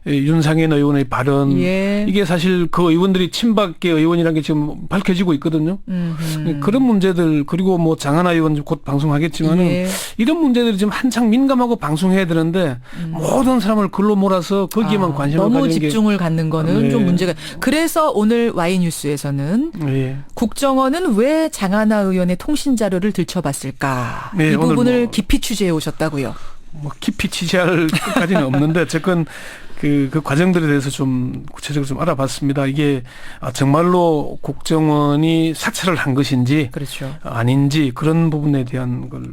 윤상현 의원의 발언 예. 이게 사실 그 의원들이 친박계 의원이라는 게 지금 밝혀지고 있거든요. 그런 문제들 그리고 뭐 장하나 의원 곧 방송하겠지만은 예. 이런 문제들이 지금 한창 민감하고 방송해야 되는데 모든 사람을 글로 몰아서 거기에만 관심을 너무 가지는 게 집중을 갖는 거는 네. 좀 문제가. 그래서 오늘 Y뉴스에서는 예. 국정원은 왜 장하나 의원의 통신 자료를 들춰봤을까? 네, 이 오늘 부분을 뭐 깊이 취재해 오셨다고요. 뭐 깊이 취재할 것까지는 없는데 어쨌건 그 과정들에 대해서 좀 구체적으로 좀 알아봤습니다. 이게 정말로 국정원이 사찰을 한 것인지 그렇죠. 아닌지 그런 부분에 대한 걸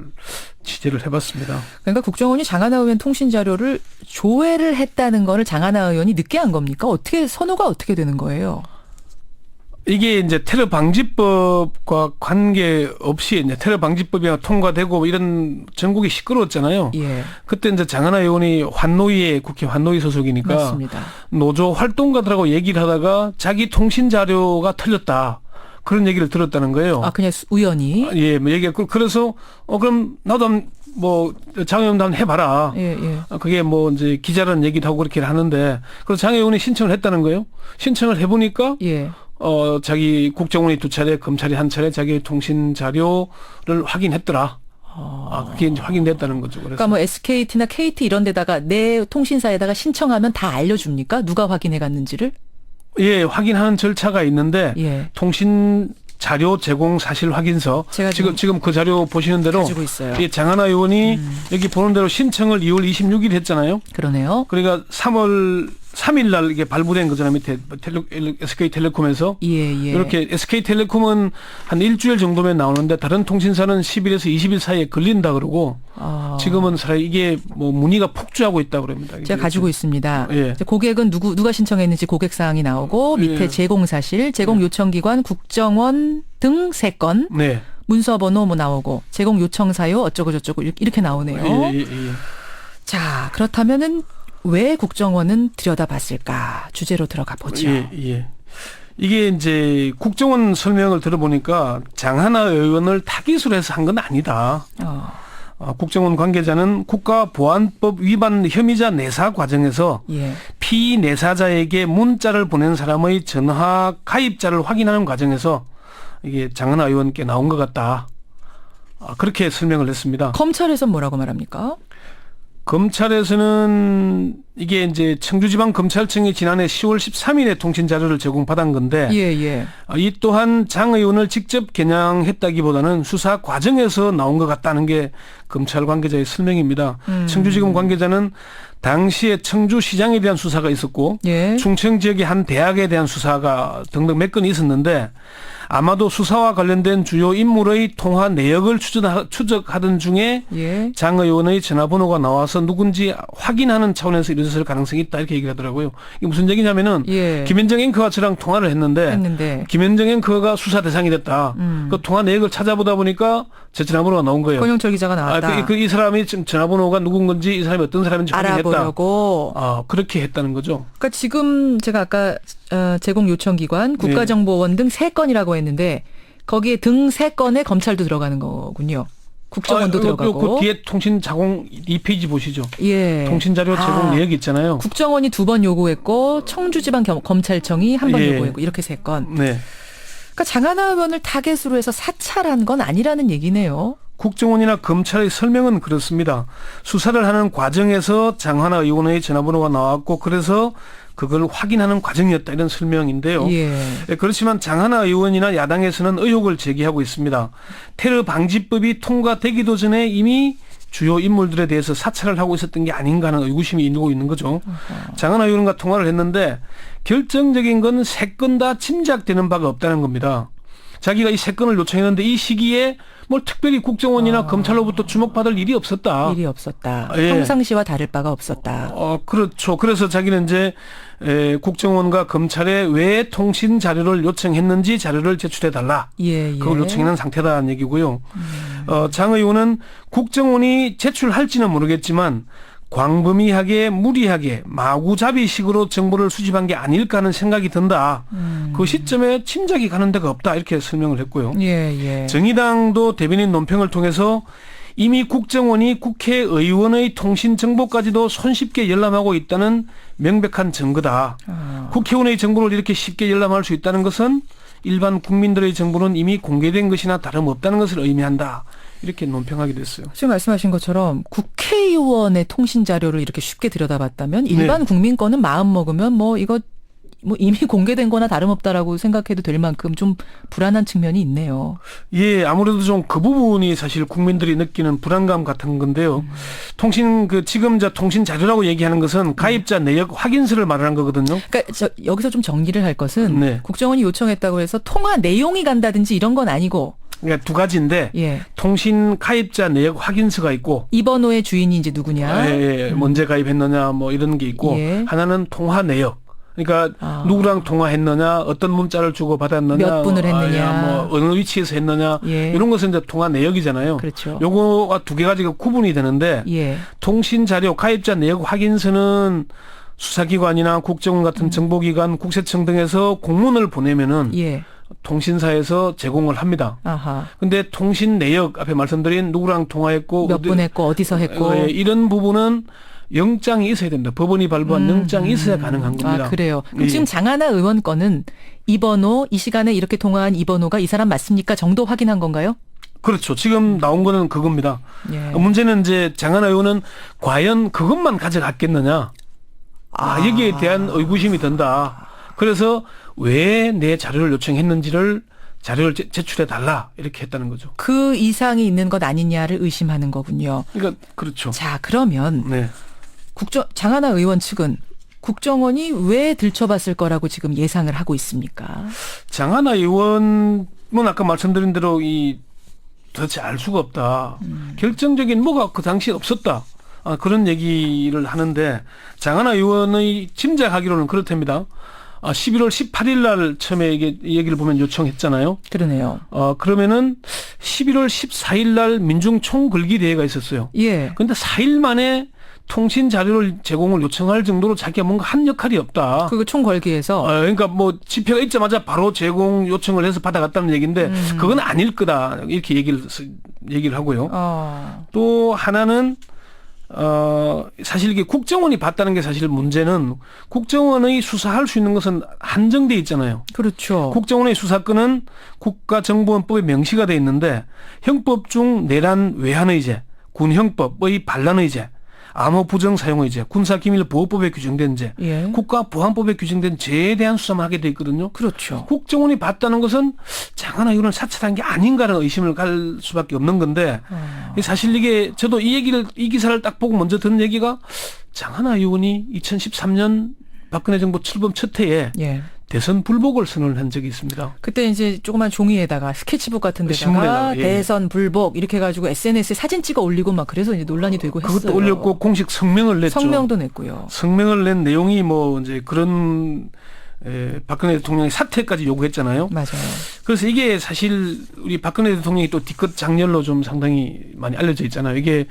취재를 해봤습니다. 그러니까 국정원이 장하나 의원 통신 자료를 조회를 했다는 거를 장하나 의원이 늦게 한 겁니까? 어떻게 선호가 어떻게 되는 거예요? 이게 이제 테러 방지법과 관계없이 이제 테러 방지법이 통과되고 이런 전국이 시끄러웠잖아요. 예. 그때 이제 장하나 의원이 환노위에 국회 환노위 소속이니까 맞습니다. 노조 활동가들하고 얘기를 하다가 자기 통신 자료가 틀렸다. 그런 얘기를 들었다는 거예요. 아, 그냥 우연히? 예, 뭐 얘기했고 그래서 그럼 나도 뭐 장 의원도 한번 해봐라. 예, 예. 그게 뭐 이제 기자라는 얘기도 하고 그렇게 하는데 그래서 장 의원이 신청을 했다는 거예요. 신청을 해보니까 예. 자기 국정원이 2차례, 검찰이 1차례 자기 통신 자료를 확인했더라. 그게 이제 확인됐다는 거죠. 그래서 그러니까 뭐 SKT나 KT 이런 데다가 내 통신사에다가 신청하면 다 알려줍니까? 누가 확인해 갔는지를? 예, 확인하는 절차가 있는데 예. 통신 자료 제공 사실 확인서 제가 지금 그 자료 보시는 대로 가지고 있어요. 예, 장하나 의원이 여기 보는 대로 신청을 2월 26일 했잖아요. 그러네요. 그러니까 3월 3일 날 이게 발부된 거잖아요. 밑에 SK텔레콤에서. 예, 예. 이렇게 SK텔레콤은 한 일주일 정도면 나오는데 다른 통신사는 10일에서 20일 사이에 걸린다 그러고 지금은 사실 이게 뭐 문의가 폭주하고 있다고 그럽니다. 제가 가지고 있습니다. 예. 이제 고객은 누가 신청했는지 고객 사항이 나오고 밑에 예. 제공 사실, 제공 요청 기관 국정원 등 3건. 네. 문서 번호 뭐 나오고 제공 요청 사유 어쩌고 저쩌고 이렇게 나오네요. 예, 예. 자, 그렇다면은 왜 국정원은 들여다봤을까? 주제로 들어가 보죠. 예, 예. 이게 이제 국정원 설명을 들어보니까 장하나 의원을 타깃으로 해서 한 건 아니다. 국정원 관계자는 국가보안법 위반 혐의자 내사 과정에서 예. 피내사자에게 문자를 보낸 사람의 전화 가입자를 확인하는 과정에서 이게 장하나 의원께 나온 것 같다. 그렇게 설명을 했습니다. 검찰에서 뭐라고 말합니까? 검찰에서는 이게 이제 청주지방검찰청이 지난해 10월 13일에 통신 자료를 제공받은 건데 예, 예. 이 또한 장 의원을 직접 겨냥했다기보다는 수사 과정에서 나온 것 같다는 게 검찰 관계자의 설명입니다. 청주지검 관계자는 당시에 청주시장에 대한 수사가 있었고 예. 충청 지역의 한 대학에 대한 수사가 등등 몇 건이 있었는데 아마도 수사와 관련된 주요 인물의 통화 내역을 추적하던 중에 예. 장 의원의 전화번호가 나와서 누군지 확인하는 차원에서 이루어졌을 가능성이 있다 이렇게 얘기를 하더라고요. 이게 무슨 얘기냐면은 예. 김현정 앵커가 저랑 통화를 했는데 김현정 앵커가 수사 대상이 됐다. 그 통화 내역을 찾아보다 보니까 제 전화번호가 나온 거예요. 권영철 기자가 나왔다. 이 사람이 지금 전화번호가 누군 건지 이 사람이 어떤 사람인지 확인했다. 알아보려고. 그렇게 했다는 거죠. 그러니까 지금 제가 아까 제공 요청 기관 국가정보원 등 3건이라고 했는데 거기에 등 3건에 검찰도 들어가는 거군요. 국정원도 들어가고. 그 뒤에 통신 자공 2페이지 보시죠. 예. 통신 자료 제공 내역 있잖아요. 국정원이 2번 요구했고 청주지방검찰청이 1번 예. 요구했고 이렇게 3건. 네. 그러니까 장하나 의원을 타겟으로 해서 사찰한 건 아니라는 얘기네요. 국정원이나 검찰의 설명은 그렇습니다. 수사를 하는 과정에서 장하나 의원의 전화번호가 나왔고 그래서 그걸 확인하는 과정이었다 이런 설명인데요. 예. 그렇지만 장하나 의원이나 야당에서는 의혹을 제기하고 있습니다. 테러 방지법이 통과되기도 전에 이미 주요 인물들에 대해서 사찰을 하고 있었던 게 아닌가 하는 의구심이 일고 있는 거죠. 장하나 의원과 통화를 했는데 결정적인 건 3건 다 짐작되는 바가 없다는 겁니다. 자기가 이 3건을 요청했는데 이 시기에 뭘 특별히 국정원이나 검찰로부터 주목받을 일이 없었다. 일이 없었다. 예. 평상시와 다를 바가 없었다. 그렇죠. 그래서 자기는 이제 국정원과 검찰에 왜 통신 자료를 요청했는지 자료를 제출해달라. 예, 예. 그걸 요청하는 상태다는 얘기고요. 장 의원은 국정원이 제출할지는 모르겠지만 광범위하게 무리하게 마구잡이식으로 정보를 수집한 게 아닐까 하는 생각이 든다. 그 시점에 짐작이 가는 데가 없다. 이렇게 설명을 했고요. 예, 예. 정의당도 대변인 논평을 통해서 이미 국정원이 국회의원의 통신 정보까지도 손쉽게 열람하고 있다는 명백한 증거다. 국회의원의 정보를 이렇게 쉽게 열람할 수 있다는 것은 일반 국민들의 정보는 이미 공개된 것이나 다름없다는 것을 의미한다. 이렇게 논평하게 됐어요. 지금 말씀하신 것처럼 국회의원의 통신 자료를 이렇게 쉽게 들여다봤다면 일반 국민 거는 마음 먹으면 뭐 이거 뭐 이미 공개된 거나 다름없다라고 생각해도 될 만큼 좀 불안한 측면이 있네요. 예, 아무래도 좀 그 부분이 사실 국민들이 느끼는 불안감 같은 건데요. 통신 지금 통신 자료라고 얘기하는 것은 가입자 내역 확인서를 말하는 거거든요. 그러니까 여기서 좀 정리를 할 것은 국정원이 요청했다고 해서 통화 내용이 간다든지 이런 건 아니고. 그러니까 두 가지인데 통신 가입자 내역 확인서가 있고 이 번호의 주인이 이제 누구냐, 언제 가입했느냐 뭐 이런 게 있고 하나는 통화 내역. 그러니까 누구랑 통화했느냐, 어떤 문자를 주고 받았느냐, 몇 분을 했느냐, 뭐 어느 위치에서 했느냐 이런 것은 이제 통화 내역이잖아요. 그렇죠. 요거가 두 개 가지가 구분이 되는데 통신 자료 가입자 내역 확인서는 수사기관이나 국정원 같은 정보기관, 국세청 등에서 공문을 보내면은 통신사에서 제공을 합니다. 근데 통신 내역 앞에 말씀드린 누구랑 통화했고 몇 분 했고 어디서 했고 이런 부분은 영장이 있어야 됩니다. 법원이 발부한 영장이 있어야 가능한 겁니다. 그래요. 그럼 지금 장하나 의원 건은 이 번호, 이 시간에 이렇게 통화한 이 번호가 이 사람 맞습니까? 정도 확인한 건가요? 그렇죠. 지금 나온 거는 그겁니다. 문제는 이제 장하나 의원은 과연 그것만 가져갔겠느냐. 여기에 대한 의구심이 든다. 그래서 왜 내 자료를 요청했는지를 자료를 제출해 달라 이렇게 했다는 거죠. 그 이상이 있는 것 아니냐를 의심하는 거군요. 그러니까 그렇죠. 자, 그러면 장하나 의원 측은 국정원이 왜 들춰봤을 거라고 지금 예상을 하고 있습니까? 장하나 의원은 아까 말씀드린 대로 도대체 알 수가 없다. 결정적인 뭐가 그 당시에 없었다. 그런 얘기를 하는데 장하나 의원의 짐작하기로는 그렇답니다. 11월 18일 날 처음에 이게 얘기를 보면 요청했잖아요. 그러네요. 그러면은 11월 14일 날 민중 총글기 대회가 있었어요. 그런데 4일 만에 통신 자료를 제공을 요청할 정도로 자기가 뭔가 한 역할이 없다. 그거 총걸기에서. 그러니까 뭐 집회가 있자마자 바로 제공 요청을 해서 받아갔다는 얘기인데 그건 아닐 거다. 이렇게 얘기를 하고요. 또 하나는 사실 이게 국정원이 봤다는 게 사실 문제는 국정원의 수사할 수 있는 것은 한정돼 있잖아요. 그렇죠. 국정원의 수사권은 국가정보원법에 명시가 돼 있는데 형법 중 내란 외환의제, 군형법의 반란의제, 암호 부정 사용의제, 군사기밀보호법에 규정된 죄, 국가보안법에 규정된 죄에 대한 수사만 하게 돼 있거든요. 그렇죠. 국정원이 봤다는 것은 장하나 의원을 사찰한 게 아닌가라는 의심을 갈 수밖에 없는 건데 사실 이게 저도 이 기사를 딱 보고 먼저 듣는 얘기가 장하나 의원이 2013년 박근혜 정부 출범 첫 해에 대선 불복을 선언을 한 적이 있습니다. 그때 이제 조그만 종이에다가 스케치북 같은 데다가 신문에다가, 대선 불복 이렇게 해가지고 SNS에 사진 찍어 올리고 막 그래서 이제 논란이 되고 했어요. 그것도 올렸고 공식 성명을 냈죠. 성명도 냈고요. 성명을 낸 내용이 뭐 이제 그런 박근혜 대통령의 사퇴까지 요구했잖아요. 맞아요. 그래서 이게 사실 우리 박근혜 대통령이 또 뒤끝 장렬로 좀 상당히 많이 알려져 있잖아요. 이게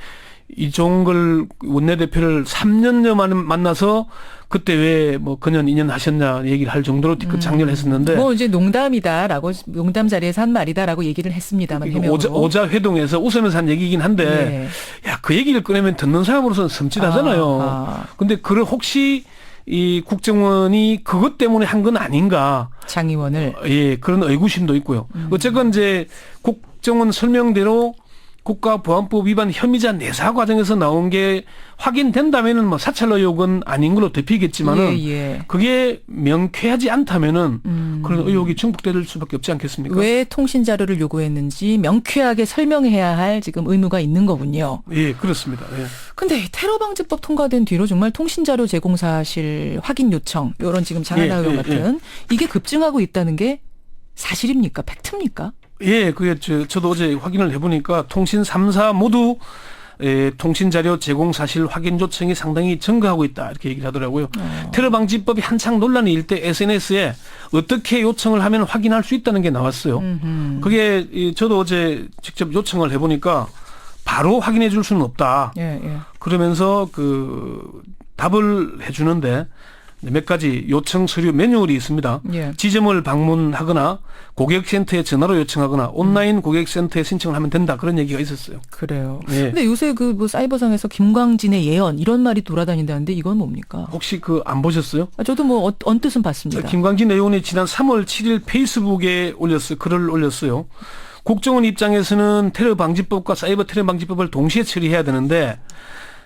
이종걸 원내대표를 3년여 만나서 그때 왜 뭐 근연 2년 하셨냐 얘기를 할 정도로 뒤끝 장렬했었는데 뭐 이제 농담이다라고 농담 자리에서 한 말이다라고 얘기를 했습니다만 오자 회동에서 웃으면서 한 얘기긴 한데 야, 그 얘기를 꺼내면 듣는 사람으로서는 섬찟하잖아요. 근데 혹시 이 국정원이 그것 때문에 한 건 아닌가? 장 의원을 그런 의구심도 있고요. 어쨌건 이제 국정원 설명대로 국가보안법 위반 혐의자 내사 과정에서 나온 게 확인된다면은 뭐 사찰 의혹은 아닌 걸로 덮이겠지만은 그게 명쾌하지 않다면은 그런 의혹이 증폭될 수밖에 없지 않겠습니까? 왜 통신 자료를 요구했는지 명쾌하게 설명해야 할 지금 의무가 있는 거군요. 그렇습니다. 근데 테러방지법 통과된 뒤로 정말 통신 자료 제공 사실 확인 요청 이런 지금 장하나 의원 같은 이게 급증하고 있다는 게 사실입니까? 팩트입니까? 그게 저도 어제 확인을 해보니까 통신 3사 모두 통신자료 제공 사실 확인 요청이 상당히 증가하고 있다 이렇게 얘기를 하더라고요. 테러방지법이 한창 논란이 일 때 SNS에 어떻게 요청을 하면 확인할 수 있다는 게 나왔어요. 그게 저도 어제 직접 요청을 해보니까 바로 확인해 줄 수는 없다. 그러면서 그 답을 해주는데 몇 가지 요청 서류 매뉴얼이 있습니다. 예. 지점을 방문하거나 고객센터에 전화로 요청하거나 온라인 고객센터에 신청을 하면 된다. 그런 얘기가 있었어요. 그래요. 예. 근데 요새 그 뭐 사이버상에서 김광진의 예언 이런 말이 돌아다닌다는데 이건 뭡니까? 혹시 그 안 보셨어요? 저도 뭐 언뜻은 봤습니다. 김광진 의원이 지난 3월 7일 페이스북에 글을 올렸어요. 국정원 입장에서는 테러 방지법과 사이버 테러 방지법을 동시에 처리해야 되는데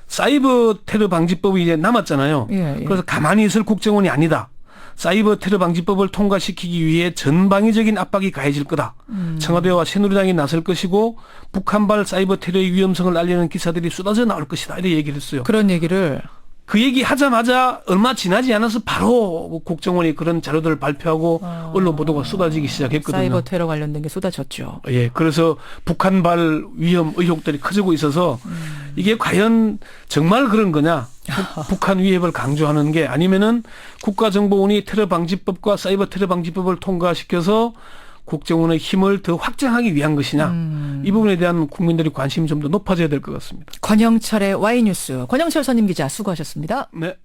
사이버 테러 방지법이 이제 남았잖아요. 예, 예. 그래서 가만히 있을 국정원이 아니다. 사이버 테러 방지법을 통과시키기 위해 전방위적인 압박이 가해질 거다. 청와대와 새누리당이 나설 것이고 북한발 사이버 테러의 위험성을 알리는 기사들이 쏟아져 나올 것이다. 이렇게 얘기를 했어요. 그런 얘기를 그 얘기 하자마자 얼마 지나지 않아서 바로 국정원이 그런 자료들을 발표하고 언론 보도가 쏟아지기 시작했거든요. 사이버 테러 관련된 게 쏟아졌죠. 예, 그래서 북한발 위험 의혹들이 커지고 있어서 이게 과연 정말 그런 거냐? 북한 위협을 강조하는 게 아니면은 국가정보원이 테러 방지법과 사이버 테러 방지법을 통과시켜서 국정원의 힘을 더 확장하기 위한 것이냐? 이 부분에 대한 국민들의 관심이 좀 더 높아져야 될 것 같습니다. 권영철의 와이뉴스. 권영철 선임 기자 수고하셨습니다. 네.